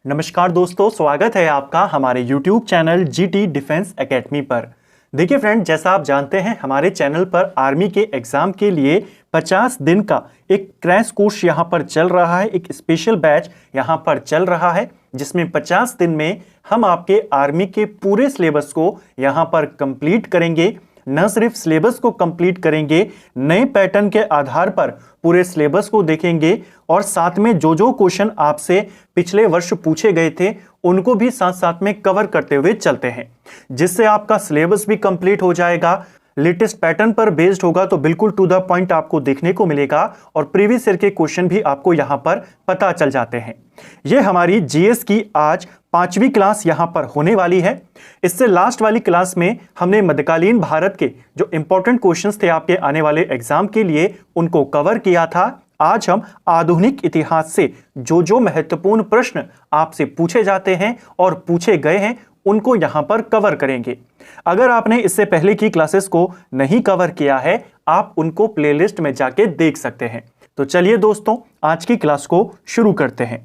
नमस्कार दोस्तों, स्वागत है आपका हमारे YouTube channel GT defence academy पर। देखिए फ्रेंड, जैसा आप जानते हैं हमारे चैनल पर आर्मी के एग्जाम के लिए 50 दिन का एक क्रैश कोर्स यहाँ पर चल रहा है। एक स्पेशल बैच यहाँ पर चल रहा है जिसमें 50 दिन में हम आपके आर्मी के पूरे सिलेबस को यहाँ पर कंप्लीट करेंगे। न सिर्फ सिलेबस को कंप्लीट करेंगे, नए पैटर्न के आधार पर पूरे सिलेबस को देखेंगे और साथ में जो क्वेश्चन आपसे पिछले वर्ष पूछे गए थे उनको भी साथ साथ में कवर करते हुए चलते हैं, जिससे आपका सिलेबस भी कंप्लीट हो जाएगा। लेटेस्ट पैटर्न पर बेस्ड होगा तो बिल्कुल टू द पॉइंट आपको देखने को मिलेगा और प्रीवियस ईयर के क्वेश्चन भी आपको यहां पर पता चल जाते हैं। यह हमारी जीएस की आज 5वीं क्लास यहां पर होने वाली है। इससे लास्ट वाली क्लास में हमने मध्यकालीन भारत के जो इंपॉर्टेंट क्वेश्चंस थे आपके आने वाले एग्जाम के लिए उनको कवर किया था। आज हम आधुनिक इतिहास से जो महत्वपूर्ण प्रश्न आपसे पूछे जाते हैं और पूछे गए हैं उनको यहां पर कवर करेंगे। अगर आपने इससे पहले की क्लासेस को नहीं कवर किया है, आप उनको प्लेलिस्ट में जाके देख सकते हैं। तो चलिए दोस्तों, आज की क्लास को शुरू करते हैं।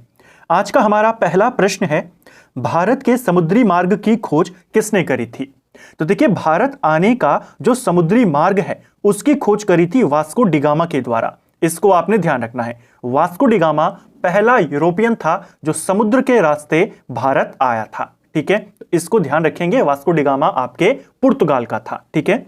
आज का हमारा पहला प्रश्न है, भारत के समुद्री मार्ग की खोज किसने करी थी? तो देखिए, भारत आने का जो समुद्री मार्ग है उसकी खोज करी थी वास्को डी गामा के द्वारा। इसको आपने ध्यान रखना है। वास्को डी गामा पहला यूरोपियन था जो समुद्र के रास्ते भारत आया था। ठीक है, तो इसको ध्यान रखेंगे। वास्को डी गामा आपके पुर्तगाल का था। ठीक है,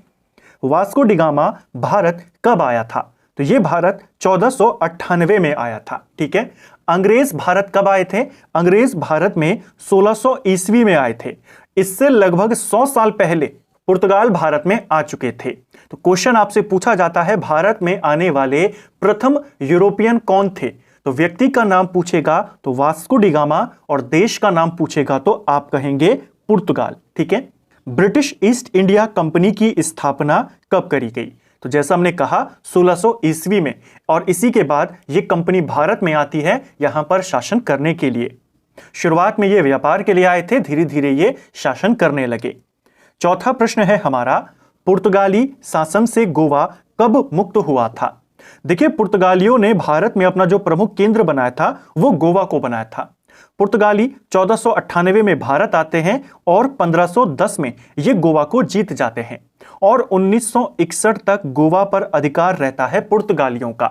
वास्को डी गामा भारत कब आया था? तो ये भारत 1498 में आया था। ठीक है, अंग्रेज भारत कब आए थे? अंग्रेज भारत में 1600 ईस्वी में आए थे। इससे लगभग 100 साल पहले पुर्तगाल भारत में आ चुके थे। तो क्वेश्चन आपसे पूछा जाता है, भारत में आने वाले प्रथम यूरोपियन कौन थे? तो व्यक्ति का नाम पूछेगा तो वास्को डी गामा और देश का नाम पूछेगा तो आप कहेंगे पुर्तगाल। ठीक है, ब्रिटिश ईस्ट इंडिया कंपनी की स्थापना कब करी गई? तो जैसा हमने कहा 1600 ईस्वी में, और इसी के बाद यह कंपनी भारत में आती है यहां पर शासन करने के लिए। शुरुआत में ये व्यापार के लिए आए थे, धीरे धीरे ये शासन करने लगे। चौथा प्रश्न है हमारा, पुर्तगाली शासन से गोवा कब मुक्त हुआ था? देखिए, पुर्तगालियों ने भारत में अपना जो प्रमुख केंद्र बनाया था वो गोवा को बनाया था। पुर्तगाली 1498 में भारत आते हैं और 1510 में ये गोवा को जीत जाते हैं और 1961 तक गोवा पर अधिकार रहता है पुर्तगालियों का।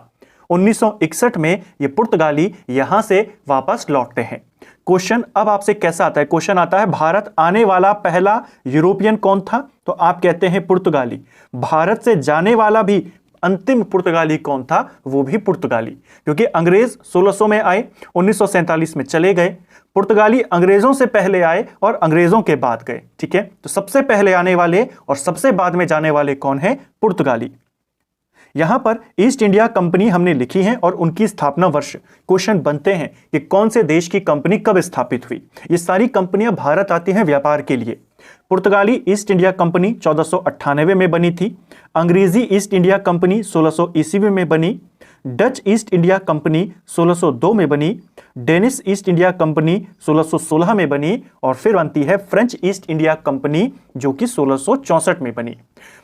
1961 में ये पुर्तगाली यहां से वापस लौटते हैं। क्वेश्चन अब आपसे कैसा आता है? क्वेश्चन आता है, भारत आने वाला पहला यूरोपियन कौन था? तो आप कहते हैं पुर्तगाली। भारत से जाने वाला भी अंतिम पुर्तगाली कौन था? वो भी पुर्तगाली, क्योंकि अंग्रेज 1600 में आए, 1947 में चले गए। पुर्तगाली अंग्रेजों से पहले आए और अंग्रेजों के बाद गए। ठीक है, तो सबसे पहले आने वाले और सबसे बाद में जाने वाले कौन है? पुर्तगाली। यहां पर ईस्ट इंडिया कंपनी हमने लिखी है और उनकी स्थापना वर्ष। क्वेश्चन बनते हैं कि कौन से देश की कंपनी कब स्थापित हुई? ये सारी कंपनियां भारत आती हैं व्यापार के लिए। पुर्तगाली ईस्ट इंडिया कंपनी 1498 में बनी थी। अंग्रेजी ईस्ट इंडिया कंपनी 1600 ईस्वी में बनी। डच ईस्ट इंडिया कंपनी 1602 में बनी। डेनिश ईस्ट इंडिया कंपनी 1616 में बनी और फिर बनती है फ्रेंच ईस्ट इंडिया कंपनी जो कि 1664 में बनी।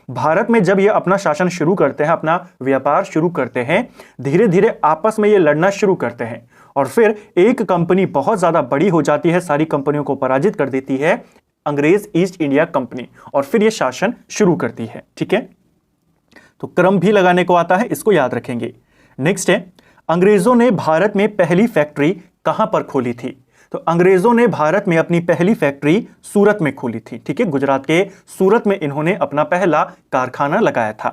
भारत में जब ये अपना शासन शुरू करते हैं, अपना व्यापार शुरू करते हैं, धीरे धीरे आपस में ये लड़ना शुरू करते हैं और फिर एक कंपनी बहुत ज्यादा बड़ी हो जाती है, सारी कंपनियों को पराजित कर देती है अंग्रेज ईस्ट इंडिया कंपनी, और फिर ये शासन शुरू करती है। ठीक है, तो क्रम भी लगाने को आता है, इसको याद रखेंगे। नेक्स्ट है, अंग्रेजों ने भारत में पहली फैक्ट्री कहां पर खोली थी? तो अंग्रेजों ने भारत में अपनी पहली फैक्ट्री सूरत में खोली थी। ठीक है, गुजरात के सूरत में इन्होंने अपना पहला कारखाना लगाया था।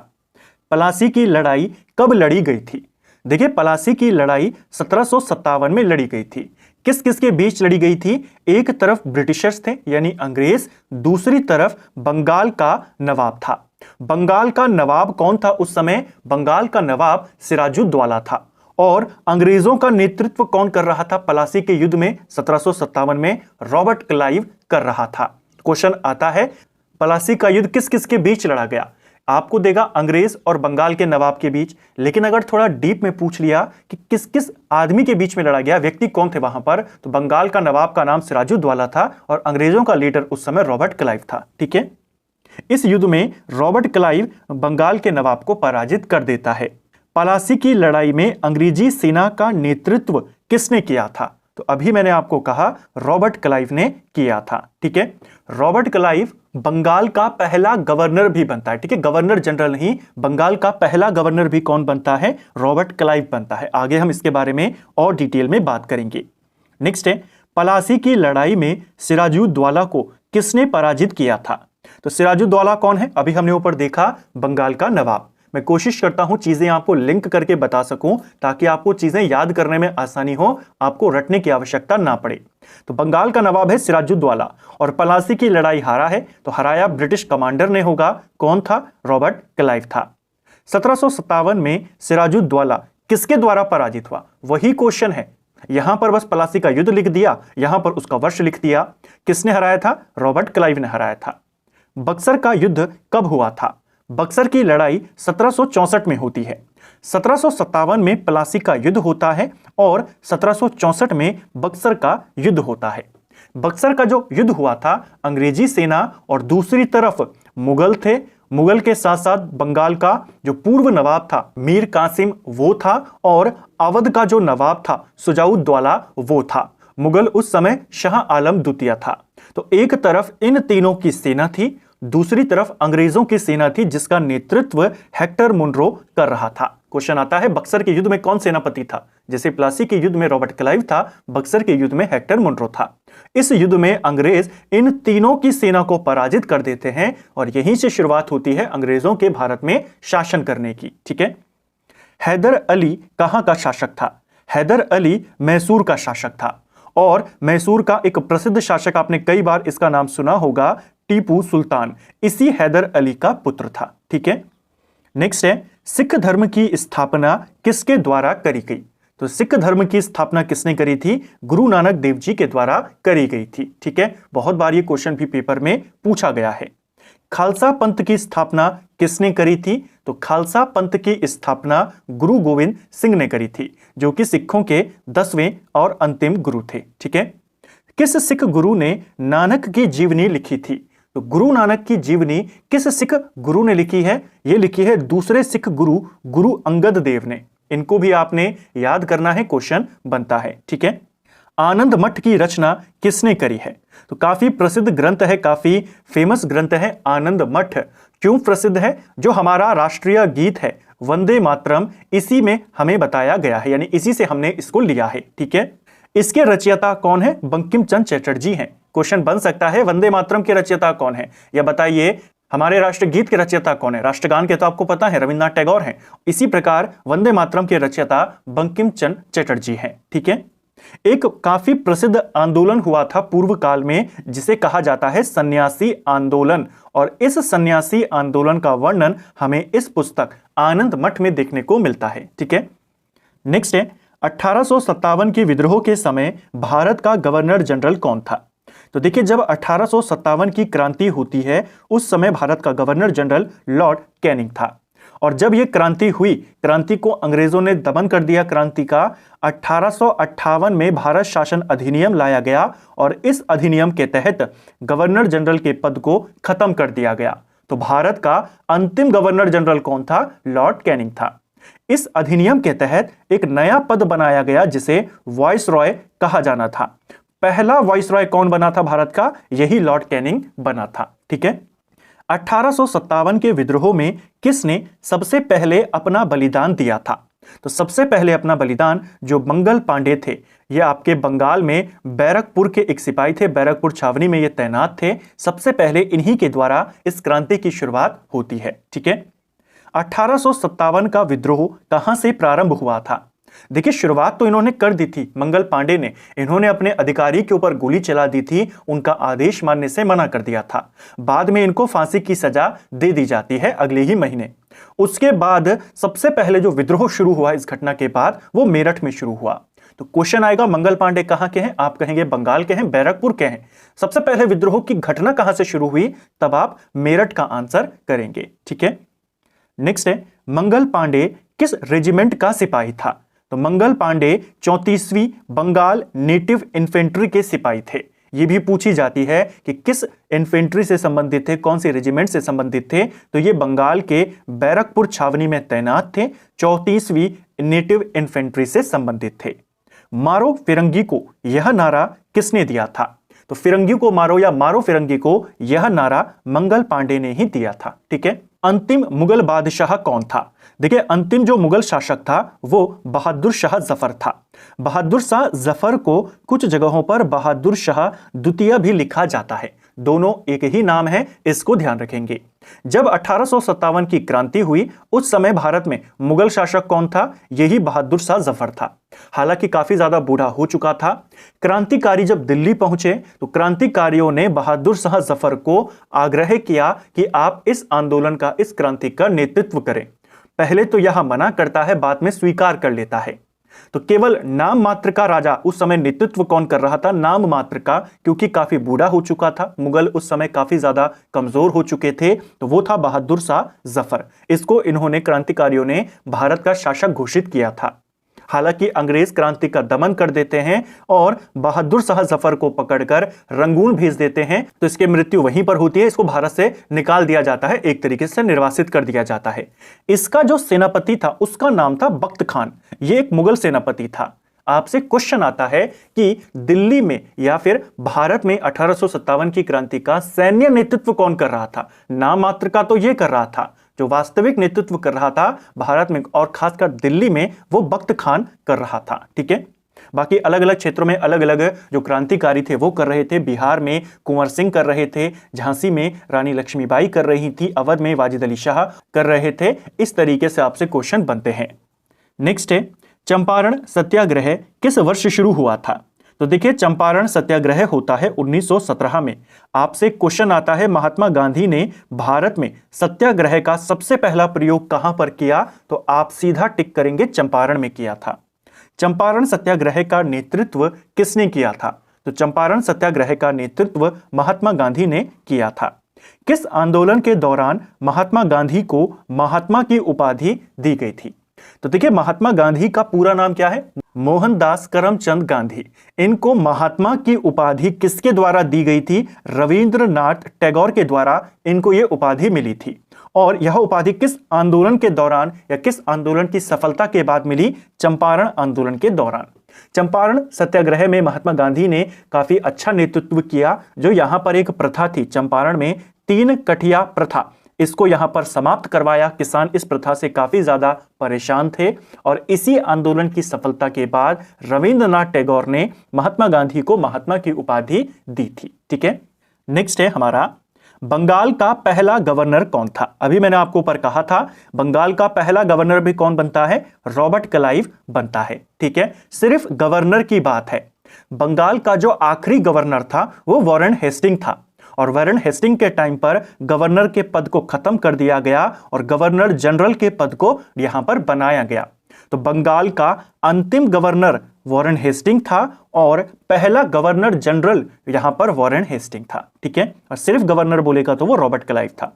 पलासी की लड़ाई कब लड़ी गई थी? देखिए, पलासी की लड़ाई 1757 में लड़ी गई थी। किस किस के बीच लड़ी गई थी? एक तरफ ब्रिटिशर्स थे यानी अंग्रेज, दूसरी तरफ बंगाल का नवाब था। बंगाल का नवाब कौन था उस समय? बंगाल का नवाब सिराजुद्दौला था। और अंग्रेजों का नेतृत्व कौन कर रहा था पलासी के युद्ध में? 1757 में रॉबर्ट क्लाइव कर रहा था। क्वेश्चन आता है, पलासी का युद्ध किस किस के बीच लड़ा गया? आपको देगा अंग्रेज और बंगाल के नवाब के बीच, लेकिन अगर थोड़ा डीप में पूछ लिया कि किस किस आदमी के बीच में लड़ा गया, व्यक्ति कौन थे वहां पर, तो बंगाल का नवाब का नाम सिराजुद्दौला था और अंग्रेजों का लीडर उस समय रॉबर्ट क्लाइव था। ठीक है, इस युद्ध में रॉबर्ट क्लाइव बंगाल के नवाब को पराजित कर देता है। पलासी की लड़ाई में अंग्रेजी सेना का नेतृत्व किसने किया था? तो अभी मैंने आपको कहा रॉबर्ट क्लाइव ने किया था। ठीक है, रॉबर्ट क्लाइव बंगाल का पहला गवर्नर भी बनता है। ठीक है, गवर्नर जनरल नहीं, बंगाल का पहला गवर्नर भी कौन बनता है? रॉबर्ट क्लाइव बनता है। आगे हम इसके बारे में और डिटेल में बात करेंगे। नेक्स्ट है, पलासी की लड़ाई में सिराजुद्दौला को किसने पराजित किया था? तो सिराजुद्दौला कौन है? अभी हमने ऊपर देखा बंगाल का नवाब। मैं कोशिश करता हूं चीजें आपको लिंक करके बता सकूं ताकि आपको चीजें याद करने में आसानी हो, आपको रटने की आवश्यकता ना पड़े। तो बंगाल का नवाब है सिराजुद्दौला और पलासी की लड़ाई हारा है, तो हराया ब्रिटिश कमांडर ने होगा। कौन था? रॉबर्ट क्लाइव था। 1757 में सिराजुद्दौला किसके द्वारा पराजित हुआ? वही क्वेश्चन है, यहां पर बस पलासी का युद्ध लिख दिया, यहां पर उसका वर्ष लिख दिया। किसने हराया था? रॉबर्ट क्लाइव ने हराया था। बक्सर का युद्ध कब हुआ था? बक्सर की लड़ाई 1764 में होती है। 1757 में पलासी का युद्ध होता है और 1764 में बक्सर का युद्ध होता है। बक्सर का जो युद्ध हुआ था, अंग्रेजी सेना और दूसरी तरफ मुगल थे। मुगल के साथ साथ बंगाल का जो पूर्व नवाब था मीर कासिम वो था, और अवध का जो नवाब था सुजाउद्दौला वो था। मुगल उस समय शाह आलम द्वितीय था। तो एक तरफ इन तीनों की सेना थी, दूसरी तरफ अंग्रेजों की सेना थी जिसका नेतृत्व हेक्टर मुनरो कर रहा था। क्वेश्चन आता है बक्सर के युद्ध में कौन सेनापति था? जैसे प्लासी के युद्ध में रॉबर्ट क्लाइव था, बक्सर के युद्ध में हेक्टर मुनरो था। इस युद्ध में अंग्रेज इन तीनों की सेना को पराजित कर देते हैं और यहीं से शुरुआत होती है अंग्रेजों के भारत में शासन करने की। ठीक है, हैदर अली कहां का शासक था? हैदर अली मैसूर का शासक था, और मैसूर का एक प्रसिद्ध शासक, आपने कई बार इसका नाम सुना होगा, टीपू सुल्तान, इसी हैदर अली का पुत्र था। ठीक है, नेक्स्ट है, सिख धर्म की स्थापना किसके द्वारा करी गई? तो सिख धर्म की स्थापना किसने करी थी? गुरु नानक देव जी के द्वारा करी गई थी। ठीक है, बहुत बार ये क्वेश्चन भी पेपर में पूछा गया है। खालसा पंथ की स्थापना किसने करी थी? तो खालसा पंथ की स्थापना गुरु गोविंद सिंह ने करी थी, जो कि सिखों के 10वें और अंतिम गुरु थे। ठीक है, किस सिख गुरु ने नानक की जीवनी लिखी थी? तो गुरु नानक की जीवनी किस सिख गुरु ने लिखी है? यह लिखी है दूसरे सिख गुरु, गुरु अंगद देव ने। इनको भी आपने याद करना है, क्वेश्चन बनता है। ठीक है, आनंद मठ की रचना किसने करी है? तो काफी प्रसिद्ध ग्रंथ है, काफी फेमस ग्रंथ है आनंद मठ। क्यों प्रसिद्ध है? जो हमारा राष्ट्रीय गीत है वंदे मातरम, इसी में हमें बताया गया है, यानी इसी से हमने इसको लिया है। ठीक है, इसके रचयिता कौन है? बंकिम चंद्र चटर्जी हैं। क्वेश्चन बन सकता है वंदे मातरम के रचयिता कौन है, या बताइए हमारे राष्ट्रगीत के रचयिता कौन है? राष्ट्रगान के तो आपको पता है रविन्द्रनाथ टैगोर हैं। इसी प्रकार वंदे मातरम के रचयिता बंकिम चंद्र चटर्जी हैं। ठीक है, एक काफी प्रसिद्ध आंदोलन हुआ था पूर्व काल में जिसे कहा जाता है सन्यासी आंदोलन, और इस सन्यासी आंदोलन का वर्णन हमें इस पुस्तक आनंद मठ में देखने को मिलता है। ठीक है, नेक्स्ट है, 1857 के विद्रोह के समय भारत का गवर्नर जनरल कौन था? तो देखिए, जब 1857 की क्रांति होती है उस समय भारत का गवर्नर जनरल लॉर्ड कैनिंग था, और जब यह क्रांति हुई, क्रांति को अंग्रेजों ने दमन कर दिया। क्रांति का 1858 में भारत शासन अधिनियम लाया गया और इस अधिनियम के तहत गवर्नर जनरल के पद को खत्म कर दिया गया। तो भारत का अंतिम गवर्नर जनरल कौन था? लॉर्ड कैनिंग था। इस अधिनियम के तहत एक नया पद बनाया गया जिसे वाइसरॉय कहा जाना था। पहला वाइसरॉय कौन बना था भारत का? यही लॉर्ड कैनिंग बना था। ठीक है, 1857 के विद्रोह में किसने सबसे पहले अपना बलिदान दिया था? तो सबसे पहले अपना बलिदान जो मंगल पांडे थे, ये आपके बंगाल में बैरकपुर के एक सिपाही थे, बैरकपुर छावनी में ये तैनात थे। सबसे पहले इन्हीं के द्वारा इस क्रांति की शुरुआत होती है। ठीक है, 1857 का विद्रोह कहां से प्रारंभ हुआ था? देखिए, शुरुआत तो इन्होंने कर दी थी मंगल पांडे ने। इन्होंने अपने अधिकारी के ऊपर गोली चला दी थी, उनका आदेश मानने से मना कर दिया था। बाद में इनको फांसी की सजा दे दी जाती है अगले ही महीने। उसके बाद सबसे पहले जो विद्रोह शुरू हुआ इस घटना के बाद, वो मेरठ में शुरू हुआ। तो क्वेश्चन आएगा मंगल पांडे कहां के हैं? आप कहेंगे बंगाल के हैं, बैरकपुर के हैं। सबसे पहले विद्रोह की घटना कहां से शुरू हुई? तब आप मेरठ का आंसर करेंगे। ठीक है, नेक्स्ट है, मंगल पांडे किस रेजिमेंट का सिपाही था? तो मंगल पांडे 34वीं बंगाल नेटिव इन्फेंट्री के सिपाही थे। यह भी पूछी जाती है कि किस इन्फेंट्री से संबंधित थे, कौन से रेजिमेंट से संबंधित थे? तो ये बंगाल के बैरकपुर छावनी में तैनात थे, 34वीं नेटिव इन्फेंट्री से संबंधित थे। मारो फिरंगी को यह नारा किसने दिया था? तो फिरंगी को मारो या मारो फिरंगी को यह नारा मंगल पांडे ने ही दिया था। ठीक है। अंतिम मुगल बादशाह कौन था? देखिए, अंतिम जो मुगल शासक था वो बहादुर शाह जफर था। बहादुर शाह जफर को कुछ जगहों पर बहादुर शाह द्वितीय भी लिखा जाता है, दोनों एक ही नाम है, इसको ध्यान रखेंगे। जब 1857 की क्रांति हुई उस समय भारत में मुगल शासक कौन था? यही बहादुर शाह जफर था। हालांकि काफी ज्यादा बूढ़ा हो चुका था। क्रांतिकारी जब दिल्ली पहुंचे तो क्रांतिकारियों ने बहादुर शाह जफर को आग्रह किया कि आप इस आंदोलन का, इस क्रांति का नेतृत्व करें। पहले तो यह मना करता है, बाद में स्वीकार कर लेता है। तो केवल नाम मात्र का राजा, उस समय नेतृत्व कौन कर रहा था? नाम मात्र का, क्योंकि काफी बूढ़ा हो चुका था, मुगल उस समय काफी ज्यादा कमजोर हो चुके थे, तो वो था बहादुर शाह जफर। इसको इन्होंने, क्रांतिकारियों ने, भारत का शासक घोषित किया था। हालांकि अंग्रेज क्रांति का दमन कर देते हैं और बहादुर शाह जफर को पकड़कर रंगून भेज देते हैं, तो इसकी मृत्यु वहीं पर होती है। इसको भारत से निकाल दिया जाता है, एक तरीके से निर्वासित कर दिया जाता है। इसका जो सेनापति था उसका नाम था बख्त खान। ये एक मुगल सेनापति था। आपसे क्वेश्चन आता है कि दिल्ली में या फिर भारत में 1857 की क्रांति का सैन्य नेतृत्व कौन कर रहा था? नाम मात्र का तो ये कर रहा था, जो वास्तविक नेतृत्व कर रहा था भारत में और खासकर दिल्ली में, वो बख्त खान कर रहा था। ठीक है। बाकी अलग अलग क्षेत्रों में अलग अलग जो क्रांतिकारी थे वो कर रहे थे। बिहार में कुंवर सिंह कर रहे थे, झांसी में रानी लक्ष्मीबाई कर रही थी, अवध में वाजिद अली शाह कर रहे थे। इस तरीके से आपसे क्वेश्चन बनते हैं। नेक्स्ट है, चंपारण सत्याग्रह किस वर्ष शुरू हुआ था? तो देखिए, चंपारण सत्याग्रह होता है 1917 में। आपसे क्वेश्चन आता है, महात्मा गांधी ने भारत में सत्याग्रह का सबसे पहला प्रयोग कहां पर किया? तो आप सीधा टिक करेंगे, चंपारण में किया था। चंपारण सत्याग्रह का नेतृत्व किसने किया था? तो चंपारण सत्याग्रह का नेतृत्व महात्मा गांधी ने किया था। किस आंदोलन के दौरान महात्मा गांधी को महात्मा की उपाधि दी गई थी? तो देखिए, महात्मा गांधी का पूरा नाम क्या है? मोहनदास करमचंद गांधी। इनको महात्मा की उपाधि किसके द्वारा दी गई थी? रविंद्रनाथ टैगोर के द्वारा इनको ये उपाधि मिली थी। और यह उपाधि किस आंदोलन के दौरान या किस आंदोलन की सफलता के बाद मिली? चंपारण आंदोलन के दौरान। चंपारण सत्याग्रह में महात्मा गांधी ने काफी अच्छा नेतृत्व किया। जो यहां पर एक प्रथा थी चंपारण में, 3 कठिया प्रथा, इसको यहां पर समाप्त करवाया। किसान इस प्रथा से काफी ज्यादा परेशान थे और इसी आंदोलन की सफलता के बाद रविंद्रनाथ टैगोर ने महात्मा गांधी को महात्मा की उपाधि दी थी। ठीक है। नेक्स्ट है हमारा, बंगाल का पहला गवर्नर कौन था? अभी मैंने आपको ऊपर कहा था बंगाल का पहला गवर्नर भी कौन बनता है? रॉबर्ट क्लाइव बनता है। ठीक है। सिर्फ गवर्नर की बात है। बंगाल का जो आखिरी गवर्नर था वो वॉरेन हेस्टिंग था और वॉरेन हेस्टिंग के टाइम पर गवर्नर के पद को खत्म कर दिया गया और गवर्नर जनरल के पद को यहां पर बनाया गया। तो बंगाल का अंतिम गवर्नर वॉरेन हेस्टिंग था और पहला गवर्नर जनरल यहां पर वॉरेन हेस्टिंग था। ठीक है। और सिर्फ गवर्नर बोलेगा तो वो रॉबर्ट क्लाइव था।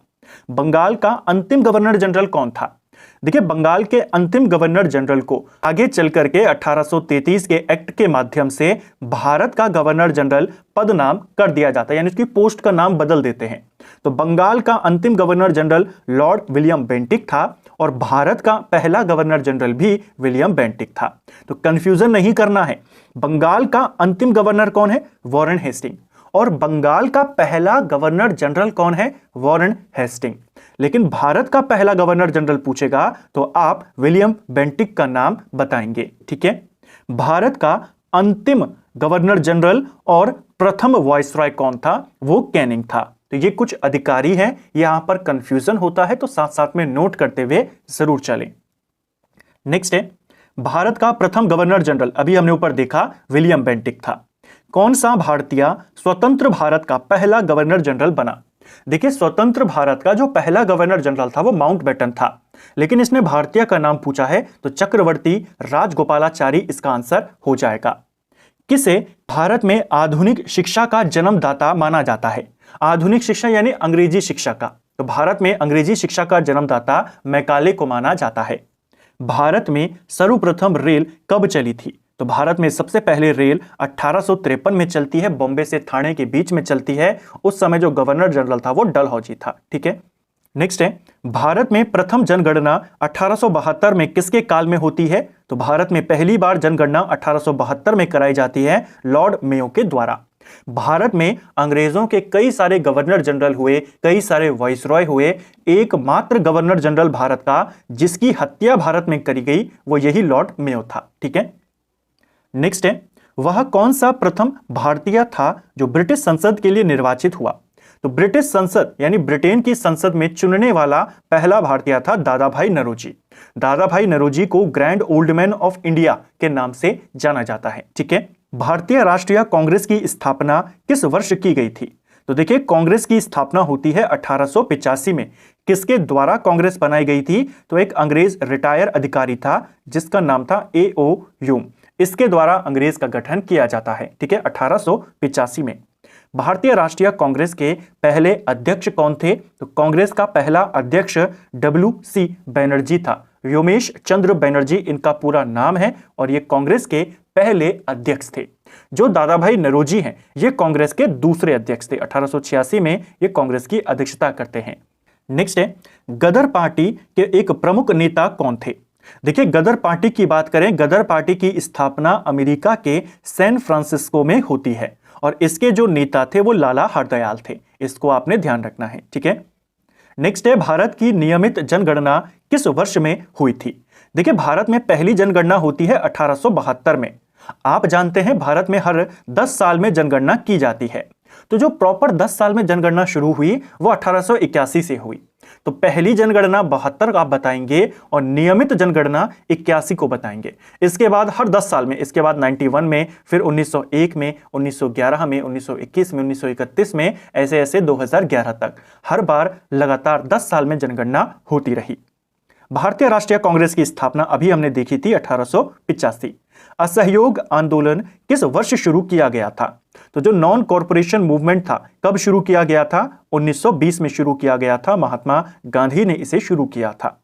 बंगाल का अंतिम गवर्नर जनरल कौन था? देखिए, बंगाल के अंतिम गवर्नर जनरल को आगे चल करके 1833 के एक्ट के माध्यम से भारत का गवर्नर जनरल पद नाम कर दिया जाता है, यानी उसकी पोस्ट का नाम बदल देते हैं। तो बंगाल का अंतिम governor general Lord William Bentinck था और भारत का पहला गवर्नर जनरल भी विलियम बेंटिक था। तो कंफ्यूजन नहीं करना है। बंगाल का अंतिम गवर्नर कौन है? Warren Hasting. और बंगाल का पहला गवर्नर जनरल कौन है? Warren Hasting. लेकिन भारत का पहला गवर्नर जनरल पूछेगा तो आप विलियम बेंटिक का नाम बताएंगे। ठीक है। भारत का अंतिम गवर्नर जनरल और प्रथम वाइसरॉय कौन था? वो कैनिंग था। तो ये कुछ अधिकारी हैं, यहां पर कंफ्यूजन होता है तो साथ साथ में नोट करते हुए जरूर चलें। नेक्स्ट है, भारत का प्रथम गवर्नर जनरल, अभी हमने ऊपर देखा विलियम बेंटिक था। कौन सा भारतीय स्वतंत्र भारत का पहला गवर्नर जनरल बना? देखिए, स्वतंत्र भारत का जो पहला गवर्नर जनरल था वो माउंटबेटन था, लेकिन इसने भारतीय का नाम पूछा है तो चक्रवर्ती राजगोपालाचारी इसका आंसर हो जाएगा। किसे भारत में आधुनिक शिक्षा का जन्मदाता माना जाता है? आधुनिक शिक्षा यानी अंग्रेजी शिक्षा का। तो भारत में अंग्रेजी शिक्षा का जन्मदाता मैकाले को माना जाता है। भारत में सर्वप्रथम रेल कब चली थी? तो भारत में सबसे पहले रेल 1853 में चलती है, बॉम्बे से ठाणे के बीच में चलती है। उस समय जो गवर्नर जनरल था वो डलहौजी था। ठीक है। नेक्स्ट है, भारत में प्रथम जनगणना 1872 में किसके काल में होती है? तो भारत में पहली बार जनगणना 1872 में कराई जाती है लॉर्ड मेयो के द्वारा। भारत में अंग्रेजों के कई सारे गवर्नर जनरल हुए, कई सारे वाइसरॉय हुए, एकमात्र गवर्नर जनरल भारत का जिसकी हत्या भारत में करी गई वो यही लॉर्ड मेयो था। ठीक है, नेक्स्ट है, वह कौन सा प्रथम भारतीय था जो ब्रिटिश संसद के लिए निर्वाचित हुआ? तो ब्रिटिश संसद यानी ब्रिटेन की संसद में चुनने वाला पहला भारतीय था दादा भाई नौरोजी। दादा भाई नौरोजी को grand old man of India के नाम से जाना जाता है। ठीक है, भारतीय राष्ट्रीय कांग्रेस की स्थापना किस वर्ष की गई थी? तो देखिए, कांग्रेस की स्थापना होती है 1885 में। किसके द्वारा कांग्रेस बनाई गई थी? तो एक अंग्रेज रिटायर अधिकारी था जिसका नाम था A.O. ह्यूम। इसके द्वारा अंग्रेज का गठन किया जाता है। ठीक है, 1885 में। भारतीय राष्ट्रीय कांग्रेस के पहले अध्यक्ष कौन थे? तो कांग्रेस का पहला अध्यक्ष W.C. बैनर्जी था। व्योमेश चंद्र बैनर्जी इनका पूरा नाम है और ये कांग्रेस के पहले अध्यक्ष थे। जो दादा भाई नौरोजी हैं ये कांग्रेस के दूसरे अध्यक्ष थे। 1886 में ये कांग्रेस की अध्यक्षता करते हैं। नेक्स्ट है, गदर पार्टी के एक प्रमुख नेता कौन थे? देखिए, गदर पार्टी की बात करें, गदर पार्टी की स्थापना अमेरिका के सैन फ्रांसिस्को में होती है और इसके जो नेता थे वो लाला हरदयाल थे। इसको आपने ध्यान रखना है। ठीक है, नेक्स्ट है, भारत की नियमित जनगणना किस वर्ष में हुई थी? देखिए, भारत में पहली जनगणना होती है 1872 में। आप जानते हैं भारत में हर 10 साल में जनगणना की जाती है। तो जो प्रॉपर 10 साल में जनगणना शुरू हुई वो 1881 से हुई। तो पहली जनगणना 72 आप बताएंगे और नियमित जनगणना 81 को बताएंगे। इसके बाद हर 10 साल में, इसके बाद 91 में, फिर 1901 में, 1911 में, 1921 में, 1931 में, ऐसे ऐसे 2011 तक हर बार लगातार 10 साल में जनगणना होती रही। भारतीय राष्ट्रीय कांग्रेस की स्थापना अभी हमने देखी थी 1885। असहयोग आंदोलन किस वर्ष शुरू किया गया था? तो जो नॉन कॉरपोरेशन मूवमेंट था कब शुरू किया गया था? 1920 में शुरू किया गया था। महात्मा गांधी ने इसे शुरू किया था।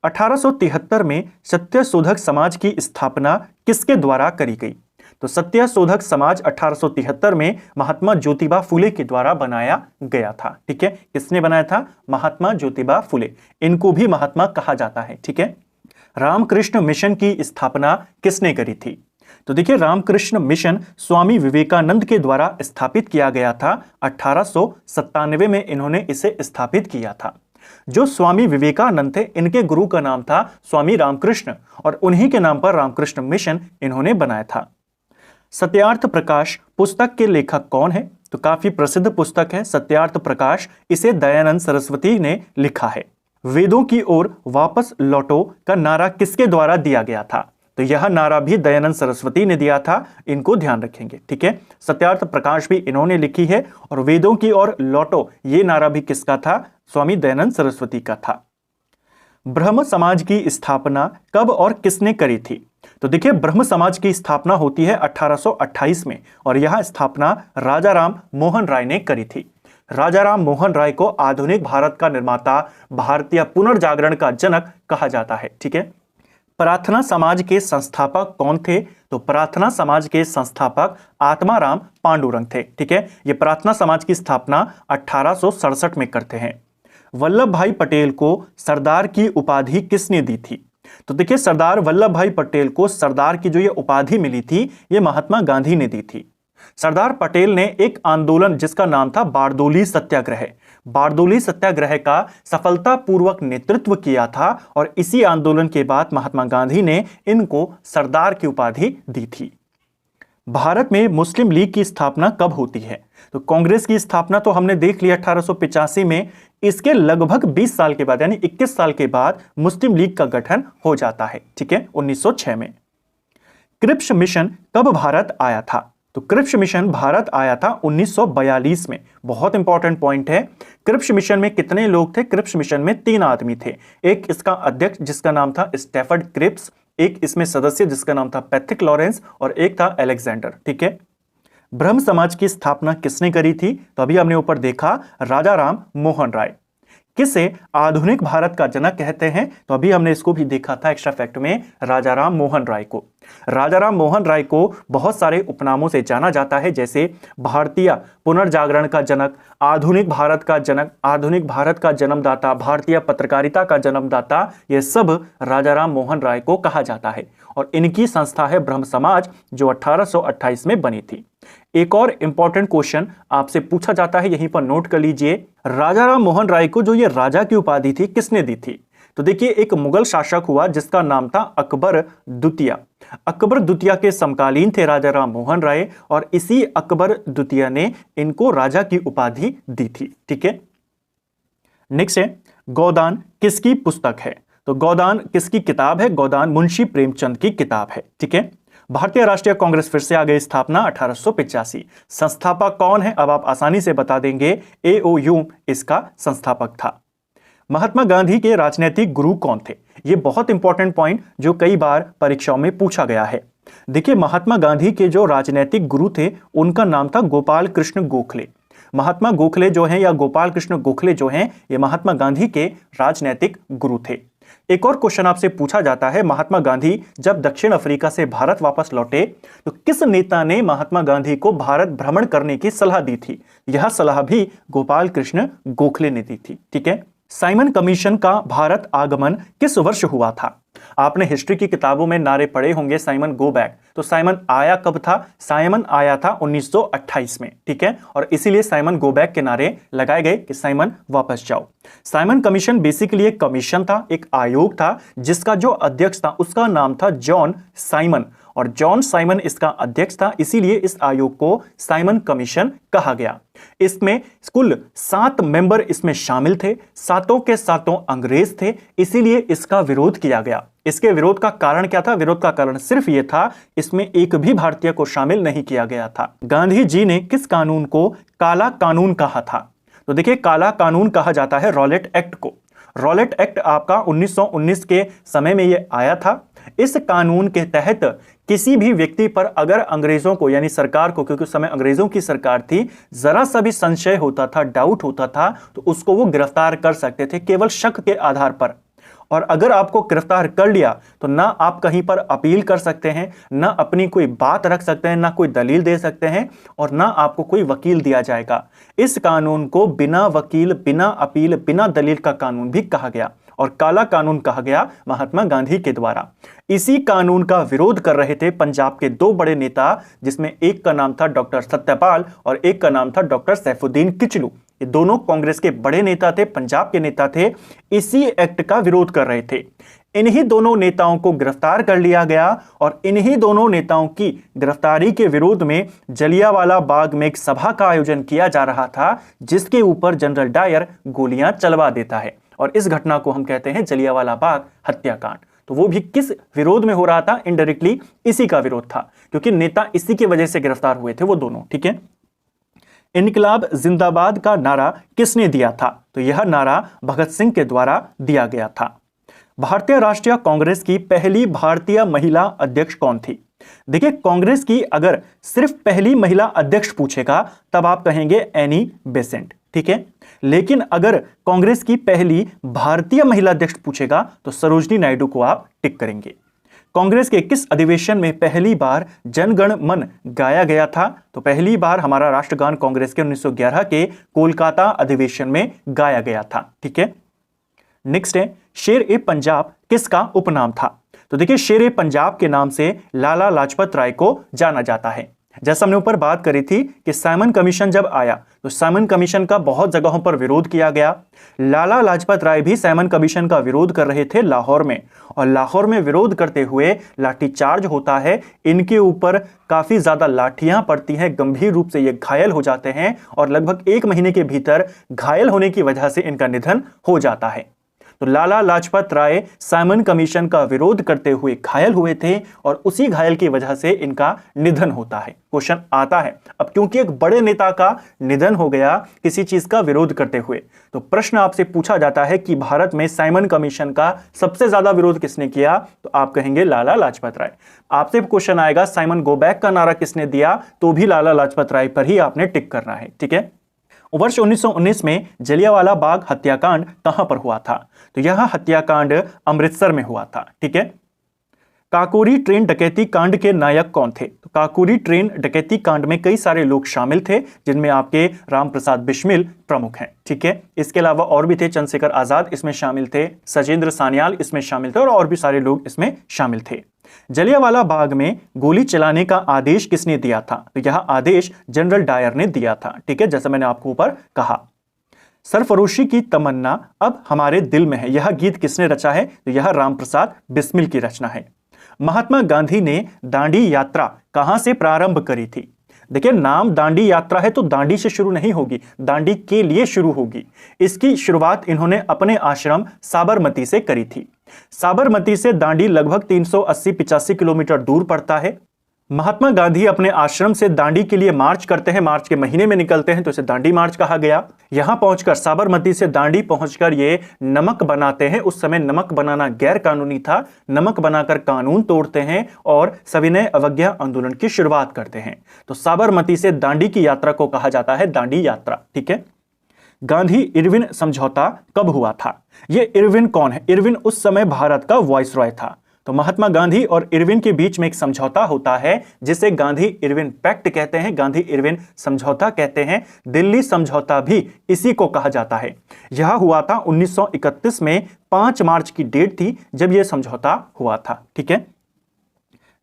1873 में सत्यशोधक समाज की स्थापना किसके द्वारा करी गई? तो सत्यशोधक समाज 1873 में महात्मा ज्योतिबा फुले के द्वारा बनाया गया था। ठीक है, किसने बनाया था? महात्मा ज्योतिबा फुले। इनको भी महात्मा कहा जाता है। ठीक है, रामकृष्ण मिशन की स्थापना किसने करी थी? तो देखिए, रामकृष्ण मिशन स्वामी विवेकानंद के द्वारा स्थापित किया गया था। 1897 में इन्होंने इसे स्थापित किया था। जो स्वामी विवेकानंद थे इनके गुरु का नाम था स्वामी रामकृष्ण और उन्हीं के नाम पर रामकृष्ण मिशन इन्होंने बनाया था। सत्यार्थ प्रकाश पुस्तक के लेखक कौन है? तो काफी प्रसिद्ध पुस्तक है सत्यार्थ प्रकाश। इसे दयानंद सरस्वती ने लिखा है। वेदों की ओर वापस लौटो का नारा किसके द्वारा दिया गया था? तो यह नारा भी दयानंद सरस्वती ने दिया था। इनको ध्यान रखेंगे। ठीक है, सत्यार्थ प्रकाश भी इन्होंने लिखी है और वेदों की ओर लौटो ये नारा भी किसका था? स्वामी दयानंद सरस्वती का था। ब्रह्म समाज की स्थापना कब और किसने करी थी? तो देखिए, ब्रह्म समाज की स्थापना होती है 1828 में और यह स्थापना राजा राम मोहन राय ने करी थी। राजा राम मोहन राय को आधुनिक भारत का निर्माता, भारतीय पुनर्जागरण का जनक कहा जाता है। ठीक है, प्रार्थना समाज के संस्थापक कौन थे? तो प्रार्थना समाज के संस्थापक आत्माराम पांडुरंग थे। ठीक है, ये प्रार्थना समाज की स्थापना 1867 में करते हैं। वल्लभ भाई पटेल को सरदार की उपाधि किसने दी थी? तो देखिए, सरदार वल्लभ भाई पटेल को सरदार की जो ये उपाधि मिली थी ये महात्मा गांधी ने दी थी। सरदार पटेल ने एक आंदोलन जिसका नाम था बारदोली सत्याग्रह, बारदोली सत्याग्रह का सफलतापूर्वक नेतृत्व किया था और इसी आंदोलन के बाद महात्मा गांधी ने इनको सरदार की उपाधि दी थी। भारत में मुस्लिम लीग की स्थापना कब होती है? तो कांग्रेस की स्थापना तो हमने देख ली 1885 में। इसके लगभग 20 साल के बाद यानी 21 साल के बाद मुस्लिम लीग का गठन हो जाता है। ठीक है, 1906 में। क्रिप्स मिशन कब भारत आया था? तो क्रिप्स मिशन भारत आया था 1942 में। बहुत इंपॉर्टेंट पॉइंट है। क्रिप्स मिशन में कितने लोग थे? क्रिप्स मिशन में 3 आदमी थे। एक इसका अध्यक्ष जिसका नाम था स्टैफर्ड क्रिप्स, एक इसमें सदस्य जिसका नाम था पैट्रिक लॉरेंस और एक था अलेक्जेंडर। ठीक है, ब्रह्म समाज की स्थापना किसने करी थी? तो अभी हमने ऊपर देखा राजा राम मोहन राय। किसे आधुनिक भारत का जनक कहते हैं? तो अभी हमने इसको भी देखा था एक्स्ट्रा फैक्ट में, राजाराम मोहन राय को। राजाराम मोहन राय को बहुत सारे उपनामों से जाना जाता है, जैसे भारतीय पुनर्जागरण का जनक, आधुनिक भारत का जनक, आधुनिक भारत का जन्मदाता, भारतीय पत्रकारिता का जन्मदाता, ये सब राजाराम मोहन राय को कहा जाता है। और इनकी संस्था है ब्रह्म समाज, जो 1828 में बनी थी। एक और इंपॉर्टेंट क्वेश्चन आपसे पूछा जाता है, यहीं पर नोट कर लीजिए, राजाराम मोहन राय को जो ये राजा की उपाधि थी किसने दी थी? तो देखिए, एक मुगल शासक हुआ जिसका नाम था अकबर द्वितीय। अकबर द्वितीय के समकालीन थे राजाराम मोहन राय, और इसी अकबर द्वितीय ने इनको राजा की उपाधि दी थी। ठीक है, नेक्स्ट है, गोदान किसकी पुस्तक है? तो गोदान किसकी किताब है? गोदान मुंशी प्रेमचंद की किताब है। ठीक है, भारतीय राष्ट्रीय कांग्रेस फिर से आ गई स्थापना 1885। संस्थापक कौन है? अब आप आसानी से बता देंगे, AOU इसका संस्थापक था। महात्मा गांधी के राजनीतिक गुरु कौन थे? यह बहुत इंपॉर्टेंट पॉइंट जो कई बार परीक्षाओं में पूछा गया है। देखिए, महात्मा गांधी के जो राजनीतिक गुरु थे उनका नाम था गोपाल कृष्ण गोखले। महात्मा गोखले जो हैं, या गोपाल कृष्ण गोखले जो हैं, ये महात्मा गांधी के राजनीतिक गुरु थे। एक और क्वेश्चन आपसे पूछा जाता है, महात्मा गांधी जब दक्षिण अफ्रीका से भारत वापस लौटे तो किस नेता ने महात्मा गांधी को भारत भ्रमण करने की सलाह दी थी? यह सलाह भी गोपाल कृष्ण गोखले ने दी थी। ठीक है, साइमन कमीशन का भारत आगमन किस वर्ष हुआ था? आपने हिस्ट्री की किताबों में नारे पढ़े होंगे, साइमन गो बैक। तो साइमन आया कब था? साइमन आया था 1928 में। ठीक है, और इसीलिए साइमन गो बैक के नारे लगाए गए कि साइमन वापस जाओ। साइमन कमीशन बेसिकली एक कमीशन था, एक आयोग था, जिसका जो अध्यक्ष था उसका नाम था जॉन साइमन, और जॉन साइमन इसका अध्यक्ष था, इसीलिए इस आयोग को साइमन कमीशन कहा गया। इसमें कुल 7 मेंबर इसमें शामिल थे, सातों के सातों अंग्रेज थे, इसीलिए इसका विरोध किया गया। इसके विरोध का कारण क्या था? विरोध का कारण सिर्फ यह था, इसमें एक भी भारतीय को शामिल नहीं किया गया था। गांधी जी ने किस कानून को काला कानून कहा था? तो देखिए, काला कानून कहा जाता है रॉलेट एक्ट को। रॉलेट एक्ट आपका 1919 के समय में यह आया था। इस कानून के तहत किसी भी व्यक्ति पर अगर अंग्रेजों को, यानी सरकार को, क्योंकि उस समय अंग्रेजों की सरकार थी, जरा सा भी संशय होता था, डाउट होता था, तो उसको वो गिरफ्तार कर सकते थे केवल शक के आधार पर। और अगर आपको गिरफ्तार कर लिया तो ना आप कहीं पर अपील कर सकते हैं, ना अपनी कोई बात रख सकते हैं, ना कोई दलील दे सकते हैं, और ना आपको कोई वकील दिया जाएगा। इस कानून को बिना वकील, बिना अपील, बिना दलील का कानून भी कहा गया, और काला कानून कहा गया महात्मा गांधी के द्वारा। इसी कानून का विरोध कर रहे थे पंजाब के 2 बड़े नेता, जिसमें एक का नाम था डॉक्टर सत्यपाल और एक का नाम था डॉक्टर सैफुद्दीन किचलू। ये दोनों कांग्रेस के बड़े नेता थे, पंजाब के नेता थे, इसी एक्ट का विरोध कर रहे थे। इन्हीं दोनों नेताओं को गिरफ्तार कर लिया गया, और इन्हीं दोनों नेताओं की गिरफ्तारी के विरोध में जलियांवाला बाग में एक सभा का आयोजन किया जा रहा था, जिसके ऊपर जनरल डायर गोलियां चलवा देता है, और इस घटना को हम कहते हैं जलियांवाला बाग हत्याकांड। तो वो भी किस विरोध में हो रहा था? इनडायरेक्टली इसी का विरोध था, क्योंकि नेता इसी की वजह से गिरफ्तार हुए थे वो दोनों। ठीक है, इनकलाब जिंदाबाद का नारा किसने दिया था? तो यह नारा भगत सिंह के द्वारा दिया गया था। भारतीय राष्ट्रीय कांग्रेस की पहली भारतीय महिला अध्यक्ष कौन थी? देखिए, कांग्रेस की अगर सिर्फ पहली महिला अध्यक्ष पूछेगा तब आप कहेंगे एनी बेसेंट। ठीक है, लेकिन अगर कांग्रेस की पहली भारतीय महिला अध्यक्ष पूछेगा तो सरोजनी नायडू को आप टिक करेंगे। कांग्रेस के किस अधिवेशन में पहली बार जनगण मन गाया गया था? तो पहली बार हमारा राष्ट्रगान कांग्रेस के 1911 के कोलकाता अधिवेशन में गाया गया था। ठीक है, नेक्स्ट है, शेर ए पंजाब किसका उपनाम था? तो देखिए, शेर ए पंजाब के नाम से लाला लाजपत राय को जाना जाता है। जैसा हमने ऊपर बात करी थी कि साइमन कमीशन जब आया तो साइमन कमीशन का बहुत जगहों पर विरोध किया गया। लाला लाजपत राय भी साइमन कमीशन का विरोध कर रहे थे लाहौर में, और लाहौर में विरोध करते हुए लाठीचार्ज होता है। इनके ऊपर काफी ज्यादा लाठियां पड़ती हैं, गंभीर रूप से ये घायल हो जाते हैं, और लगभग 1 महीने के भीतर घायल होने की वजह से इनका निधन हो जाता है। तो लाला लाजपत राय साइमन कमीशन का विरोध करते हुए घायल हुए थे, और उसी घायल की वजह से इनका निधन होता है। क्वेश्चन आता है, अब क्योंकि एक बड़े नेता का निधन हो गया किसी चीज का विरोध करते हुए, तो प्रश्न आपसे पूछा जाता है कि भारत में साइमन कमीशन का सबसे ज्यादा विरोध किसने किया? तो आप कहेंगे लाला लाजपत राय। आपसे क्वेश्चन आएगा साइमन गो बैक का नारा किसने दिया? तो भी लाला लाजपत राय पर ही आपने टिक करना है। ठीक है, वर्ष 1919 में जलियांवाला बाग हत्याकांड कहां पर हुआ था? तो यह हत्याकांड अमृतसर में हुआ था। ठीक है। काकोरी ट्रेन डकैती कांड के नायक कौन थे? तो काकोरी ट्रेन डकैती कांड में कई सारे लोग शामिल थे, जिनमें आपके रामप्रसाद बिस्मिल प्रमुख हैं। ठीक है। इसके अलावा और भी थे, चंद्रशेखर आजाद इसमें शामिल थे, सजेंद्र सान्याल इसमें शामिल थे और भी सारे लोग इसमें शामिल थे। जलियांवाला बाग में गोली चलाने का आदेश किसने दिया था? तो यह आदेश जनरल डायर ने दिया था। ठीक है, जैसा मैंने आपको ऊपर कहा। सरफरोशी की तमन्ना अब हमारे दिल में है, यह गीत किसने रचा है? तो यह रामप्रसाद बिस्मिल की रचना है। महात्मा गांधी ने दांडी यात्रा कहां से प्रारंभ करी थी? देखिए, नाम दांडी यात्रा है तो दांडी से शुरू नहीं होगी, दांडी के लिए शुरू होगी। इसकी शुरुआत इन्होंने अपने आश्रम साबरमती से करी थी। साबरमती से दांडी लगभग 380-85 किलोमीटर दूर पड़ता है। महात्मा गांधी अपने आश्रम से दांडी के लिए मार्च करते हैं, मार्च के महीने में निकलते हैं, तो इसे दांडी मार्च कहा गया। यहां पहुंचकर साबरमती से दांडी पहुंचकर ये नमक बनाते हैं। उस समय नमक बनाना गैर कानूनी था। नमक बनाकर कानून तोड़ते हैं और सविनय अवज्ञा आंदोलन की शुरुआत करते हैं। तो साबरमती से दांडी की यात्रा को कहा जाता है दांडी यात्रा। ठीक है। गांधी इरविन समझौता कब हुआ था? यह इरविन कौन है? इरविन उस समय भारत का वाइसरॉय था। तो महात्मा गांधी और इरविन के बीच में एक समझौता होता है, जिसे गांधी इरविन पैक्ट कहते हैं, गांधी इरविन समझौता कहते हैं। दिल्ली समझौता भी इसी को कहा जाता है। यह हुआ था 1931 में, 5 मार्च की डेट थी जब यह समझौता हुआ था। ठीक है।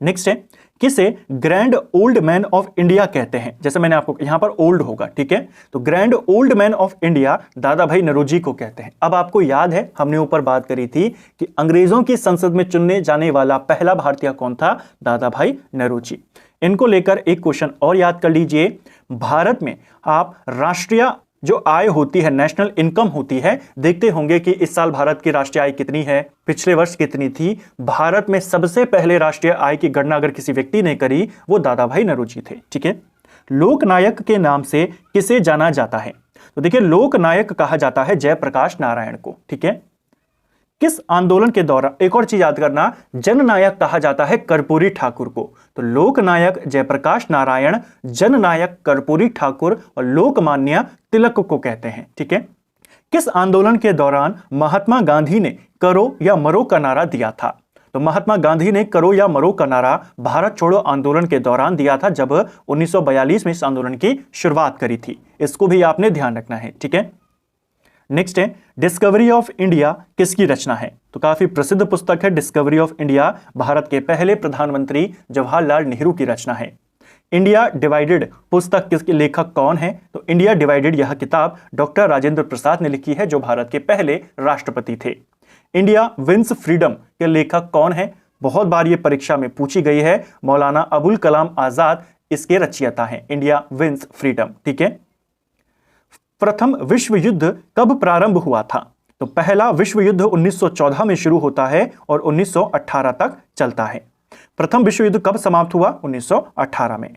नेक्स्ट है, किसे grand old man of India कहते हैं? जैसे मैंने आपको यहां पर ओल्ड होगा। ठीक है। तो grand old man of India दादा भाई नौरोजी को कहते हैं। अब आपको याद है, हमने ऊपर बात करी थी कि अंग्रेजों की संसद में चुनने जाने वाला पहला भारतीय कौन था? दादा भाई नौरोजी। इनको लेकर एक क्वेश्चन और याद कर लीजिए। भारत में आप राष्ट्रीय जो आय होती है, नेशनल इनकम होती है, देखते होंगे कि इस साल भारत की राष्ट्रीय आय कितनी है, पिछले वर्ष कितनी थी। भारत में सबसे पहले राष्ट्रीय आय की गणना अगर किसी व्यक्ति ने करी, वो दादा भाई नौरोजी थे। ठीक है। लोकनायक के नाम से किसे जाना जाता है? तो देखिए, लोकनायक कहा जाता है जयप्रकाश नारायण को। ठीक है। किस आंदोलन के दौरान, एक और चीज याद करना, जननायक कहा जाता है कर्पूरी ठाकुर को। तो लोकनायक जयप्रकाश नारायण, जननायक कर्पूरी ठाकुर और लोकमान्य तिलक को कहते हैं। ठीक है। किस आंदोलन के दौरान महात्मा गांधी ने करो या मरो का नारा दिया था? तो महात्मा गांधी ने करो या मरो का नारा भारत छोड़ो आंदोलन के दौरान दिया था, जब 1942 में इस आंदोलन की शुरुआत करी थी। इसको भी आपने ध्यान रखना है। ठीक है। नेक्स्ट है, डिस्कवरी ऑफ इंडिया किसकी रचना है? तो काफी प्रसिद्ध पुस्तक है डिस्कवरी ऑफ इंडिया, भारत के पहले प्रधानमंत्री जवाहरलाल नेहरू की रचना है। इंडिया डिवाइडेड पुस्तक किसके लेखक कौन है? तो इंडिया डिवाइडेड यह किताब डॉक्टर राजेंद्र प्रसाद ने लिखी है, जो भारत के पहले राष्ट्रपति थे। इंडिया विंस फ्रीडम के लेखक कौन है? बहुत बार ये परीक्षा में पूछी गई है, मौलाना अबुल कलाम आजाद इसके रचयिता हैं। India wins freedom. ठीक है। प्रथम विश्व युद्ध कब प्रारंभ हुआ था? तो पहला विश्व युद्ध 1914 में शुरू होता है और 1918 तक चलता है। प्रथम विश्व युद्ध कब समाप्त हुआ? 1918 में।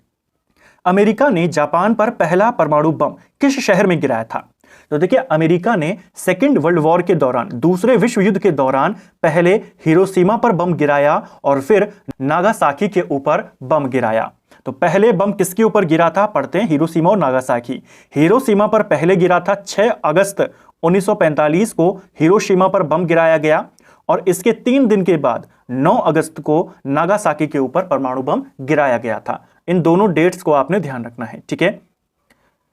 अमेरिका ने जापान पर पहला परमाणु बम किस शहर में गिराया था? तो देखिए, अमेरिका ने सेकेंड वर्ल्ड वॉर के दौरान, दूसरे विश्व युद्ध के दौरान पहले हिरोशिमा पर बम गिराया और फिर नागासाकी के ऊपर बम गिराया। तो पहले बम किसके ऊपर गिरा था? पढ़ते हैं, हिरोशिमा और नागासाकी। हिरोशिमा पर पहले गिरा था, 6 अगस्त 1945 को हिरोशिमा पर बम गिराया गया और इसके 3 दिन के बाद 9 अगस्त को नागासाकी के ऊपर परमाणु बम गिराया गया था। इन दोनों डेट्स को आपने ध्यान रखना है। ठीक है।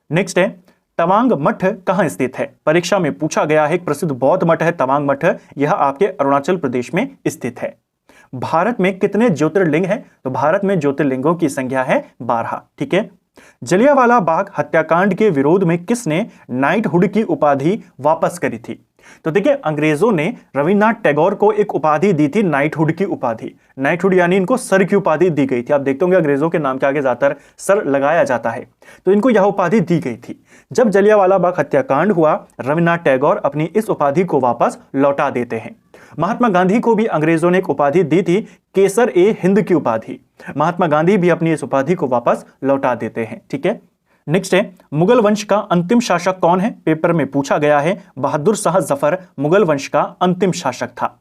नेक्स्ट है, तवांग मठ कहां स्थित है? परीक्षा में पूछा गया है। एक प्रसिद्ध बौद्ध मठ है तवांग मठ, यह आपके अरुणाचल प्रदेश में स्थित है। भारत में कितने ज्योतिर्लिंग हैं? तो भारत में ज्योतिर्लिंगों की संख्या है 12। ठीक है। जलियांवाला बाग हत्याकांड के विरोध में किसने नाइटहुड की उपाधि वापस करी थी? तो देखिए, अंग्रेजों ने रविन्द्रनाथ टैगोर को एक उपाधि दी थी, नाइटहुड की उपाधि। नाइटहुड यानी इनको सर की उपाधि दी गई थी। आप देखते होंगे अंग्रेजों के नाम के आगे ज्यादातर सर लगाया जाता है, तो इनको यह उपाधि दी गई थी। जब जलियांवाला बाग हत्याकांड हुआ, रविन्द्रनाथ टैगोर अपनी इस उपाधि को वापस लौटा देते हैं। महात्मा गांधी को भी अंग्रेजों ने एक उपाधि दी थी, केसर ए हिंद की उपाधि। महात्मा गांधी भी अपनी इस उपाधि को वापस लौटा देते हैं। ठीक है। नेक्स्ट है, मुगल वंश का अंतिम शासक कौन है? पेपर में पूछा गया है। बहादुर शाह जफर मुगल वंश का अंतिम शासक था।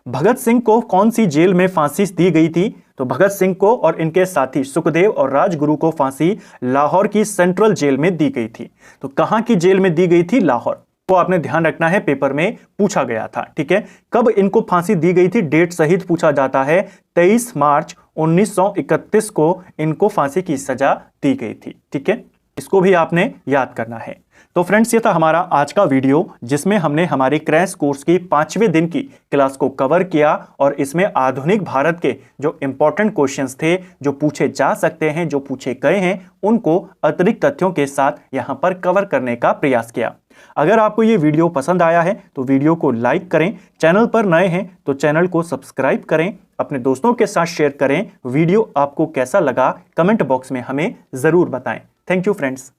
भगत सिंह को कौन सी जेल में फांसी दी गई थी? तो भगत सिंह को और इनके साथी सुखदेव और राजगुरु को फांसी लाहौर की सेंट्रल जेल में दी गई थी। तो कहां की जेल में दी गई थी? लाहौर। तो आपने ध्यान रखना है, पेपर में पूछा गया था। ठीक है, कब इनको फांसी दी गई थी डेट सहित पूछा जाता है। 23 मार्च 1931 को इनको फांसी की सजा दी गई थी। ठीक है, इसको भी आपने याद करना है। तो फ्रेंड्स, ये था हमारा आज का वीडियो जिसमें हमने हमारे क्रैश कोर्स की 5वें दिन की क्लास को कवर किया और इसमें आधुनिक भारत के जो इंपॉर्टेंट क्वेश्चंस थे, जो पूछे जा सकते हैं, जो पूछे गए हैं, उनको अतिरिक्त तथ्यों के साथ यहां पर कवर करने का प्रयास किया। अगर आपको ये वीडियो पसंद आया है तो वीडियो को लाइक करें, चैनल पर नए हैं तो चैनल को सब्सक्राइब करें, अपने दोस्तों के साथ शेयर करें। वीडियो आपको कैसा लगा कमेंट बॉक्स में हमें जरूर बताएं। Thank you friends.